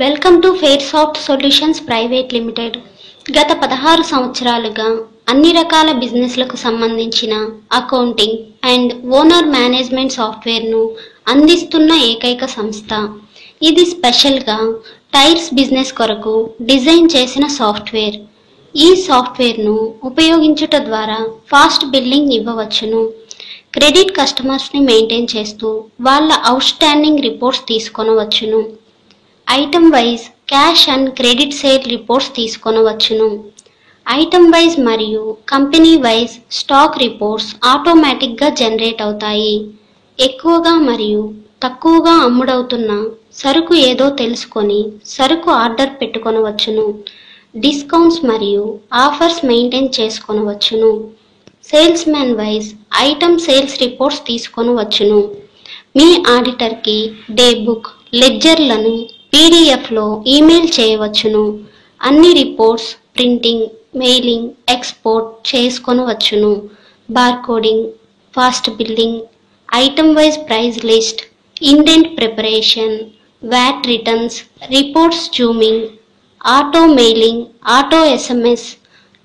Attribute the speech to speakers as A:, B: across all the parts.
A: Welcome to Fairsoft solutions private limited. గత 16 సంవత్సరాలుగా అన్ని రకాల బిజినెస్లకు సంబంధించిన అకౌంటింగ్ అండ్ ఓనర్ మేనేజ్మెంట్ సాఫ్ట్వేర్ను అందిస్తున్న ఏకైక సంస్థ. ఇది స్పెషల్గా టైర్స్ బిజినెస్ కొరకు డిజైన్ చేసిన సాఫ్ట్వేర్. ఈ సాఫ్ట్వేర్ను ఉపయోగించుట ద్వారా ఫాస్ట్ బిల్లింగ్ ఇవ్వవచ్చును. క్రెడిట్ కస్టమర్స్ని మెయింటైన్ చేస్తూ వాళ్ళ అవుట్ స్టాండింగ్ రిపోర్ట్స్ తీసుకొనవచ్చును. Item wise cash and credit sale reports తీసుకొనవచ్చును. ఐటమ్ వైజ్ మరియు కంపెనీ వైజ్ స్టాక్ రిపోర్ట్స్ ఆటోమేటిక్గా జనరేట్ అవుతాయి. ఎక్కువగా మరియు తక్కువగా అమ్ముడవుతున్న సరుకు ఏదో తెలుసుకొని సరుకు ఆర్డర్ పెట్టుకొనవచ్చును. డిస్కౌంట్స్ మరియు ఆఫర్స్ మెయింటైన్ చేసుకొనవచ్చును. Salesman wise item sales reports తీసుకొనవచ్చును. మీ ఆడిటర్కి డే బుక్ లెడ్జర్లను పీడిఎఫ్లో ఈమెయిల్ చేయవచ్చును. అన్ని రిపోర్ట్స్ ప్రింటింగ్, మెయిలింగ్, ఎక్స్పోర్ట్ చేసుకొనవచ్చును. Barcoding, fast billing, item wise price list, indent preparation, VAT returns, reports zooming, auto mailing, auto SMS,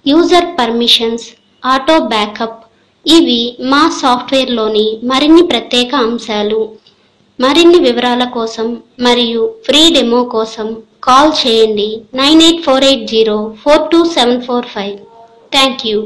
A: user permissions, auto backup ఇవి మా సాఫ్ట్వేర్లోని మరిన్ని ప్రత్యేక అంశాలు. మరిన్ని వివరాల కోసం మరియు ఫ్రీ డెమో కోసం కాల్ చేయండి 98480 42745. Thank you.